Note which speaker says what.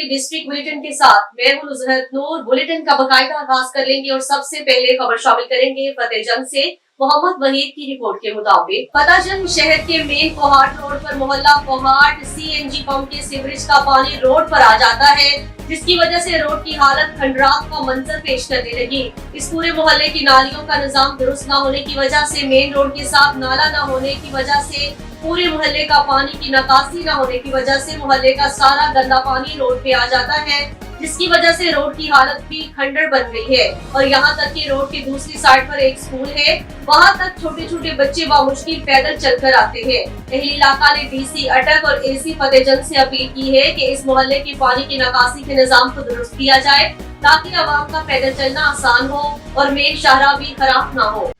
Speaker 1: के district bulletin के साथ मैं हूं नुज़रत नूर। बुलेटिन का बाकायदा आगाज कर लेंगे और सबसे पहले खबर शामिल करेंगे फतेहजंग से। मोहम्मद वहीद की रिपोर्ट के मुताबिक फतेहजंग शहर के मेन कोहाट रोड पर मोहल्ला कोहाट सीएनजी पंप के सीवरेज का पानी रोड पर आ जाता है, जिसकी वजह से रोड की हालत खंडरात का मंजर पेश करने लगी। इस पूरे मोहल्ले की नालियों का निजाम दुरुस्त न होने की वजह से, मेन रोड के साथ नाला न होने की वजह से, पूरे मोहल्ले का पानी की निकासी न होने की वजह से मोहल्ले का सारा गंदा पानी रोड पे आ जाता है, जिसकी वजह से रोड की हालत भी खंडर बन गई है। और यहाँ तक कि रोड की दूसरी साइड पर एक स्कूल है, वहाँ तक छोटे छोटे बच्चे बामुश्किल पैदल चलकर आते हैं। अहली इलाका ने डीसी अटक और एसी फतेहजंग से अपील की है कि इस मोहल्ले की पानी की निकासी के निजाम को दुरुस्त किया जाए, ताकि आवाम का पैदल चलना आसान हो और मेन शाहरा भी खराब न हो।